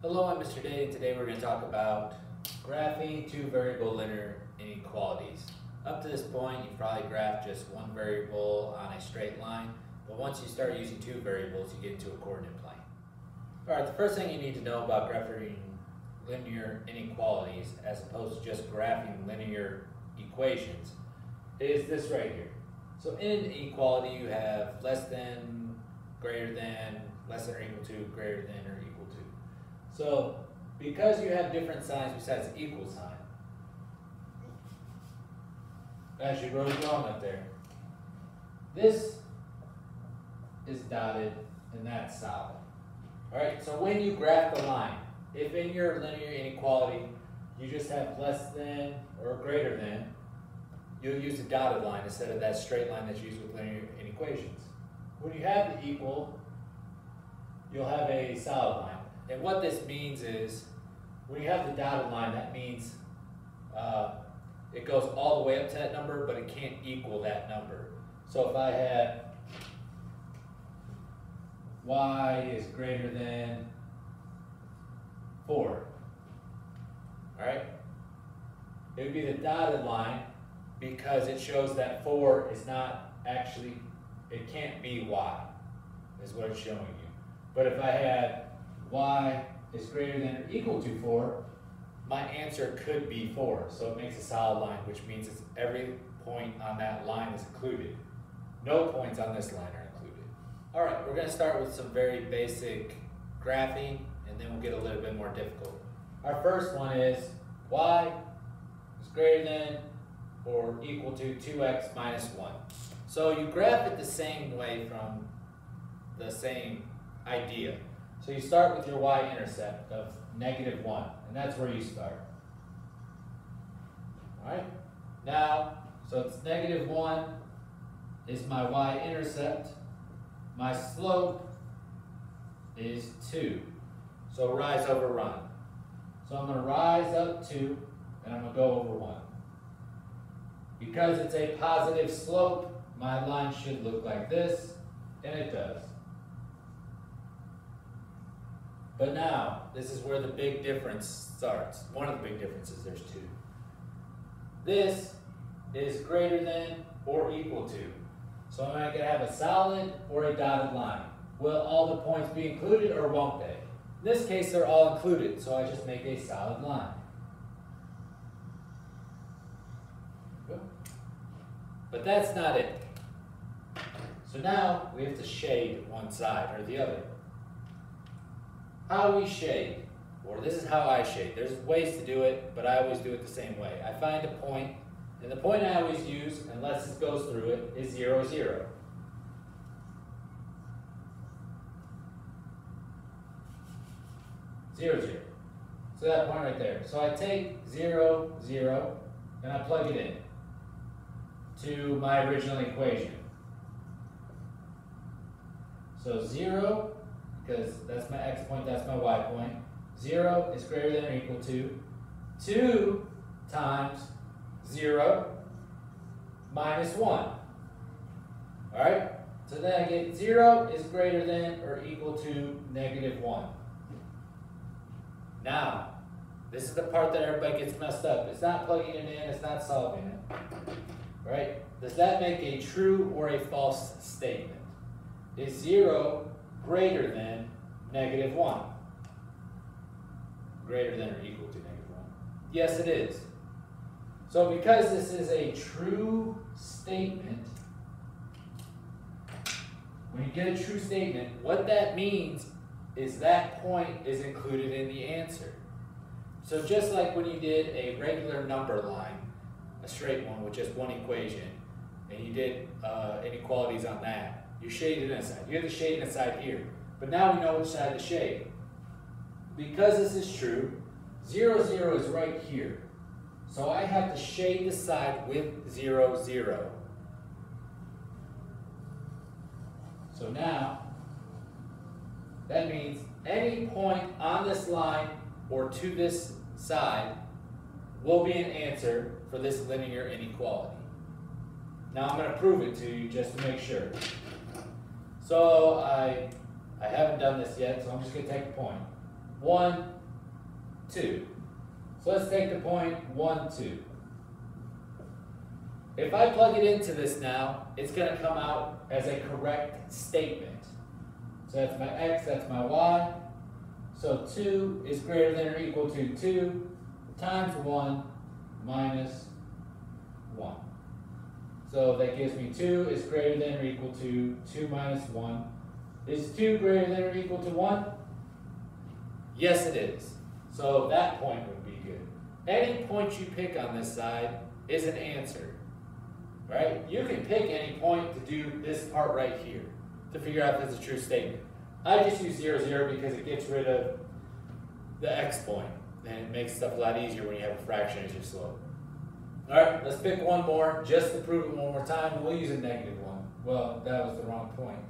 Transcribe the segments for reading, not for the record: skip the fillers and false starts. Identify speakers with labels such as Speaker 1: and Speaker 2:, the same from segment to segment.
Speaker 1: Hello, I'm Mr. Day, and today we're going to talk about graphing two variable linear inequalities. Up to this point, you've probably graphed just one variable on a straight line, but once you start using two variables, you get into a coordinate plane. Alright, the first thing you need to know about graphing linear inequalities, as opposed to just graphing linear equations, is this right here. So in an inequality, you have less than, greater than, less than or equal to, greater than or equal to. So, because you have different signs besides the equal sign, actually wrote it wrong up there. This is dotted and that's solid. Alright, so when you graph the line, if in your linear inequality you just have less than or greater than, you'll use a dotted line instead of that straight line that's used with linear inequations. When you have the equal, you'll have a solid line. And what this means is, when you have the dotted line, that means it goes all the way up to that number, but it can't equal that number. So if I had y is greater than 4, all right? It would be the dotted line because it shows that 4 is not actually, it can't be y, is what it's showing you. But if I had y is greater than or equal to 4, my answer could be 4. So it makes a solid line, which means it's every point on that line is included. No points on this line are included. All right, we're going to start with some very basic graphing, and then we'll get a little bit more difficult. Our first one is y is greater than or equal to 2x minus 1. So you graph it the same way from the same idea. So you start with your y-intercept of -1, and that's where you start. All right? Now, so it's -1 is my y-intercept. My slope is 2. So rise over run. So I'm going to rise up 2, and I'm going to go over 1. Because it's a positive slope, my line should look like this, and it does. But now, this is where the big difference starts. One of the big differences, there's two. This is greater than or equal to. So am I going to have a solid or a dotted line? Will all the points be included or won't they? In this case, they're all included, so I just make a solid line. But that's not it. So now we have to shade one side or the other. How we shade, or this is how I shade. There's ways to do it, but I always do it the same way. I find a point, and the point I always use, unless it goes through it, is 0, 0. So that point right there. So I take 0, 0, and I plug it in to my original equation. So 0, because that's my x point, that's my y point. 0 is greater than or equal to 2 times 0 minus 1. All right? So then I get 0 is greater than or equal to -1. Now, this is the part that everybody gets messed up. It's not plugging it in, it's not solving it. Right? Does that make a true or a false statement? Is 0 greater than -1? Greater than or equal to -1? Yes, it is. So because this is a true statement, when you get a true statement, what that means is that point is included in the answer. So just like when you did a regular number line, a straight one with just one equation, and you did inequalities on that, you shaded inside. You have to shade inside here. But now we know which side to shade. Because this is true, 0, 0 is right here. So I have to shade the side with 0, 0. So now, that means any point on this line or to this side will be an answer for this linear inequality. Now I'm going to prove it to you just to make sure. So I haven't done this yet, so I'm just going to take a point. 1, 2. So let's take the point 1, 2. If I plug it into this now, it's going to come out as a correct statement. So that's my x, that's my y. So 2 is greater than or equal to 2 times 1 minus 1. So that gives me 2 is greater than or equal to 2 minus 1. Is 2 greater than or equal to 1? Yes, it is. So that point would be good. Any point you pick on this side is an answer, right? You can pick any point to do this part right here to figure out if it's a true statement. I just use 0, 0 because it gets rid of the x point, and it makes stuff a lot easier when you have a fraction as your slope. All right, let's pick one more just to prove it one more time, and we'll use a negative one. Well, that was the wrong point.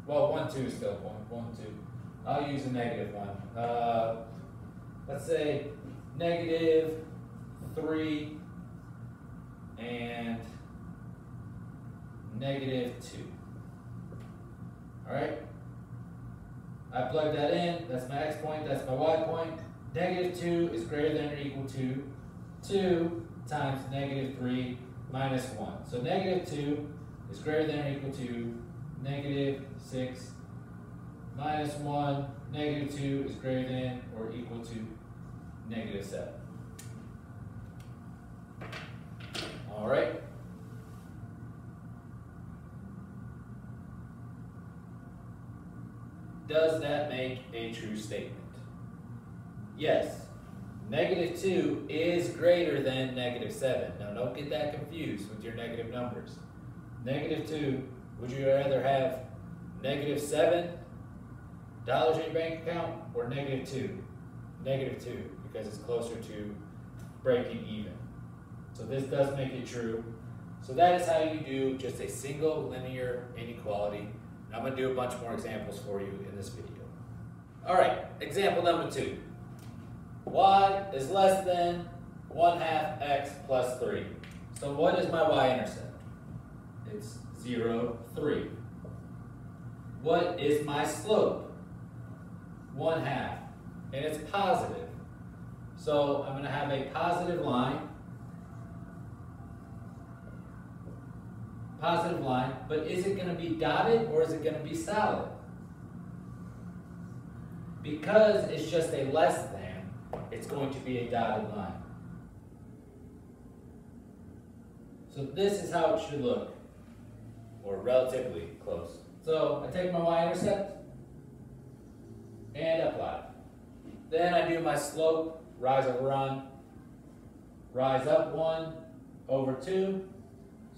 Speaker 1: Well, 1, 2 is still a point. 1, 2. I'll use a negative one. Let's say negative 3 and negative 2. All right? I plug that in. That's my x point. That's my y point. Negative 2 is greater than or equal to 2 times negative 3 minus 1. So negative 2 is greater than or equal to negative 6 minus 1. Negative 2 is greater than or equal to negative 7. All right. Does that make a true statement? Yes. Negative 2 is greater than negative 7. Now don't get that confused with your negative numbers. Negative 2, would you rather have negative $7 in your bank account or negative 2? Negative 2, because it's closer to breaking even. So this does make it true. So that is how you do just a single linear inequality. And I'm going to do a bunch more examples for you in this video. All right, example number 2. Y is less than 1/2 x plus 3. So what is my y-intercept? It's 0, 3. What is my slope? 1/2. And it's positive. So I'm going to have a positive line. Positive line, but is it going to be dotted or is it going to be solid? Because it's just a less than, it's going to be a dotted line. So this is how it should look, or relatively close. So I take my y-intercept and apply. Then I do my slope, rise over run, rise up 1 over 2.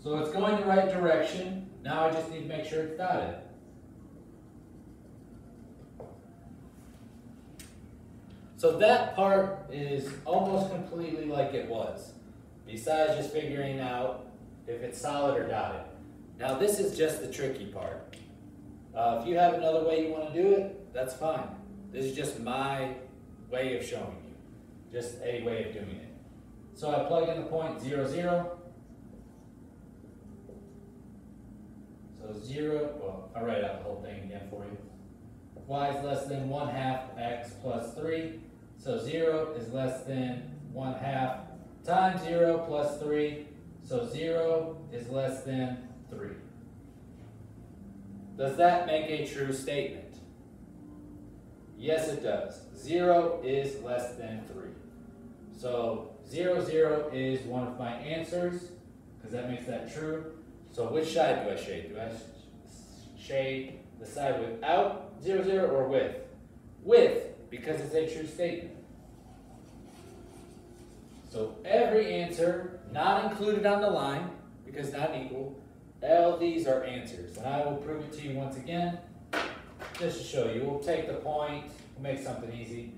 Speaker 1: So it's going the right direction. Now I just need to make sure it's dotted. So that part is almost completely like it was, besides just figuring out if it's solid or dotted. Now this is just the tricky part. If you have another way you want to do it, that's fine. This is just my way of showing you, just a way of doing it. So I plug in the point 0, 0. So 0, well, I'll write out the whole thing again for you. Y is less than 1/2 x plus 3. So 0 is less than 1/2 times 0 plus 3. So 0 is less than 3. Does that make a true statement? Yes, it does. 0 is less than 3. So 0, 0 is one of my answers, because that makes that true. So which side do I shade? Do I shade the side without 0, 0 or with? With, because it's a true statement. So every answer not included on the line, because not equal, all these are answers. And I will prove it to you once again, just to show you. We'll take the point, we'll make something easy,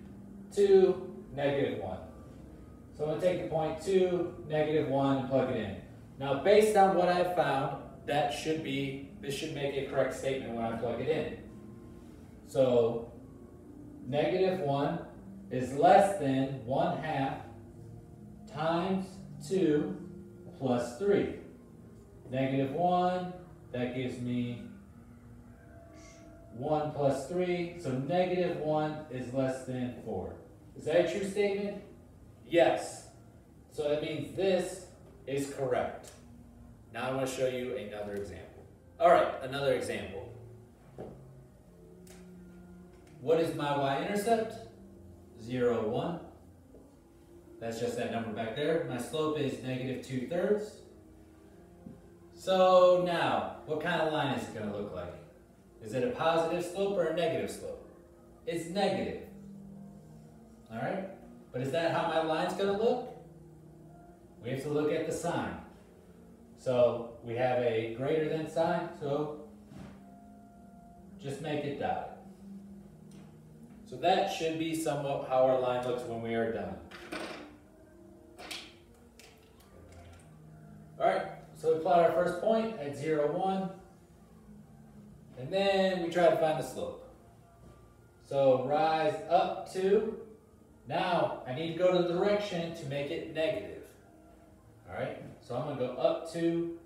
Speaker 1: 2, negative 1. So I'm going to take the point 2, negative 1, and plug it in. Now, based on what I've found, this should make a correct statement when I plug it in. So, negative 1 is less than 1/2 times 2 plus 3. Negative 1, that gives me 1 plus 3, so negative 1 is less than 4. Is that a true statement? Yes. So that means this is correct. Now I'm going to show you another example. All right, another example. What is my y-intercept? 0, 1. That's just that number back there. My slope is negative 2/3. So now, what kind of line is it going to look like? Is it a positive slope or a negative slope? It's negative. All right? But is that how my line's going to look? We have to look at the sign. So we have a greater than sign, so just make it dotted. So that should be somewhat how our line looks when we are done. All right, so we plot our first point at 0, 1, and then we try to find the slope. So rise up to, now I need to go to the direction to make it negative. All right, so I'm going to go up to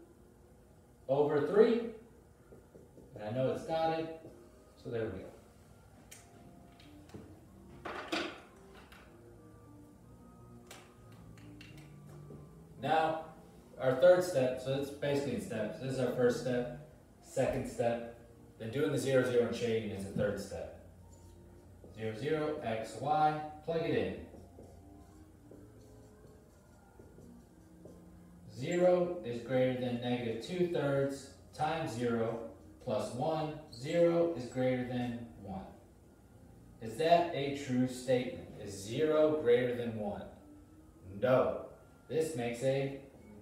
Speaker 1: over 3, and I know it's dotted, so there we go. Now, our third step, so it's basically in steps. This is our first step, second step, then doing the 0, 0 and shading is the third step. 0, 0, x, y, plug it in. 0 is greater than negative 2/3 times 0 plus 1. 0 is greater than 1. Is that a true statement? Is 0 greater than 1? No. This makes a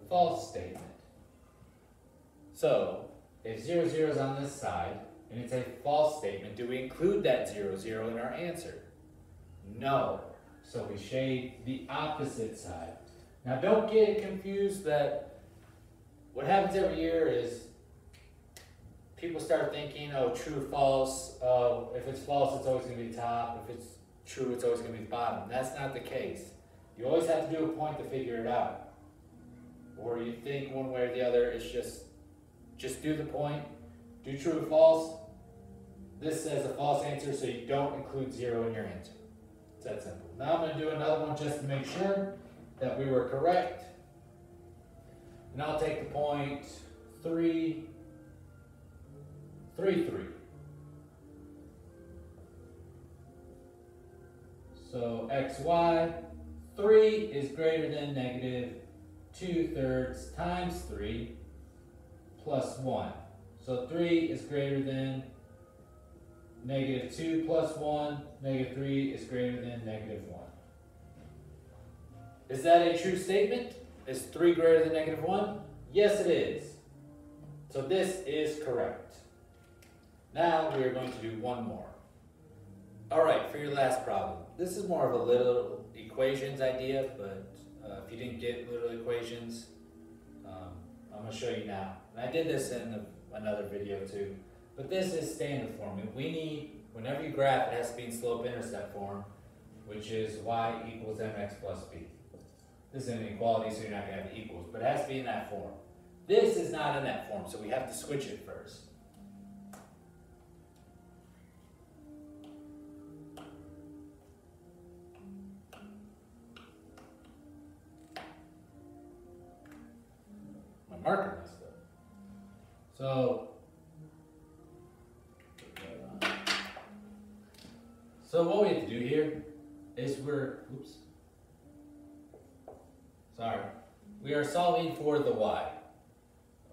Speaker 1: false statement. So, if 0, 0 is on this side, and it's a false statement, do we include that 0, 0 in our answer? No. So we shade the opposite side. Now don't get confused that what happens every year is people start thinking, oh, true, false. If it's false, it's always going to be top. If it's true, it's always going to be bottom. That's not the case. You always have to do a point to figure it out. Or you think one way or the other, it's just do the point, do true or false. This says a false answer, so you don't include 0 in your answer. It's that simple. Now I'm going to do another one just to make sure that we were correct. And I'll take the point 3, 3, 3. So x, y, 3 is greater than negative 2/3 times 3 plus 1. So 3 is greater than negative 2 plus 1. Negative 3 is greater than negative 1. Is that a true statement? Is 3 greater than negative 1? Yes, it is. So this is correct. Now we are going to do one more. All right, for your last problem. This is more of a little equations idea, but if you didn't get little equations, I'm going to show you now. And I did this in another video too. But this is standard form. We need, whenever you graph, it has to be in slope-intercept form, which is y equals mx plus b. This is an inequality, so you're not going to have the equals, but it has to be in that form. This is not in that form, so we have to switch it first. My marker messed up. So what we have to do here is we are solving for the y.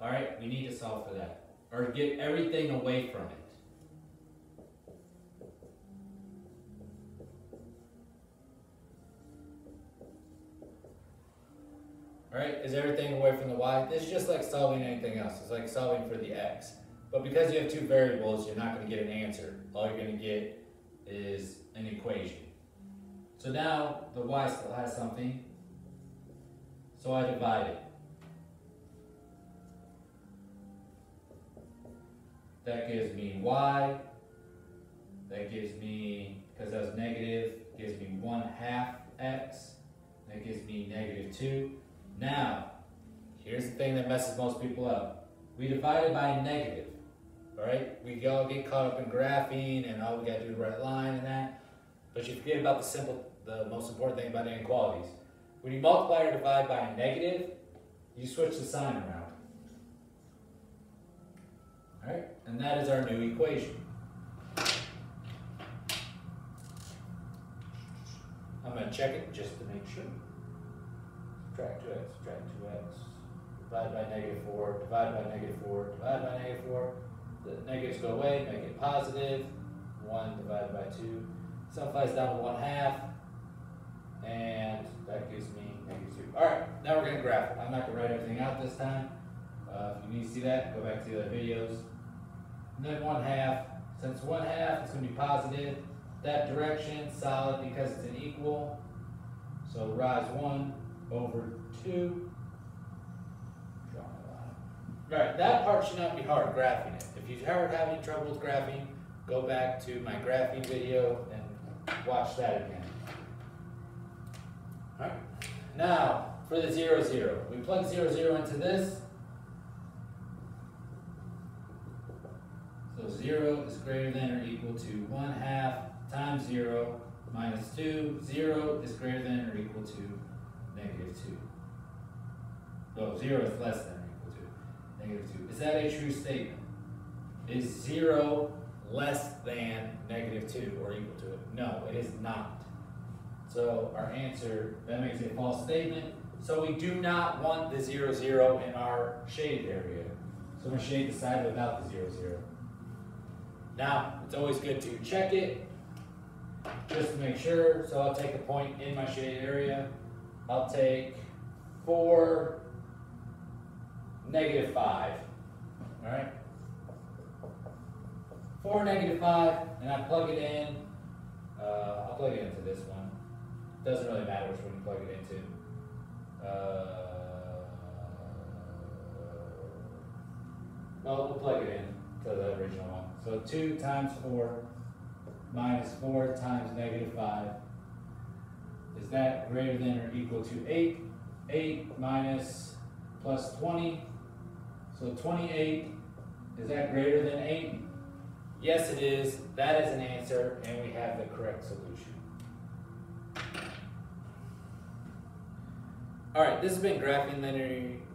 Speaker 1: All right, we need to solve for that, or get everything away from it. All right, is everything away from the y? This is just like solving anything else. It's like solving for the x. But because you have two variables, you're not going to get an answer. All you're going to get is an equation. So now the y still has something. So I divide it. That gives me y. That gives me, because that was negative, gives me 1/2 x. That gives me negative 2. Now, here's the thing that messes most people up. We divide it by a negative. All right, we all get caught up in graphing and all we got to do is write a line and that, but you forget about the most important thing about inequalities. When you multiply or divide by a negative, you switch the sign around. All right, and that is our new equation. I'm going to check it just to make sure. Subtract 2x, subtract 2x, divide by -4, divide by -4, divide by -4. The negatives go away, make it positive. 1 divided by 2. Simplifies down to 1/2. And that gives me -2. Alright, now we're going to graph it. I'm not going to write everything out this time. If you need to see that, go back to the other videos. And then 1/2. Since 1/2 is going to be positive, that direction solid because it's an equal. So rise 1 over 2. Draw my line. Alright, that part should not be hard, graphing it. If you've ever had any trouble with graphing, go back to my graphing video and watch that again. Alright, now for the 0, 0. We plug 0, 0 into this. So 0 is greater than or equal to 1/2 times 0 minus 2. 0 is greater than or equal to -2. No, 0 is less than or equal to -2. Is that a true statement? Is 0 less than -2 or equal to it? No, it is not. So our answer, that makes it a false statement. So we do not want the 0, 0 in our shaded area. So I'm going to shade the side without the 0, 0. Now, it's always good to check it, just to make sure. So I'll take a point in my shaded area. I'll take 4, -5. All right? 4, -5, and I plug it in. I'll plug it into this one. Doesn't really matter which one you plug it into. Well, we'll plug it in to the original one. So 2 times 4 minus 4 times -5. Is that greater than or equal to 8? 8 minus plus 20. So 28, is that greater than 8? Yes, it is. That is an answer, and we have the correct solution. All right, this has been graphing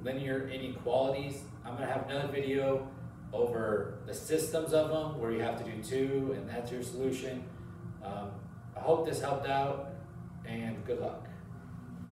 Speaker 1: linear inequalities. I'm going to have another video over the systems of them, where you have to do 2, and that's your solution. I hope this helped out, and good luck.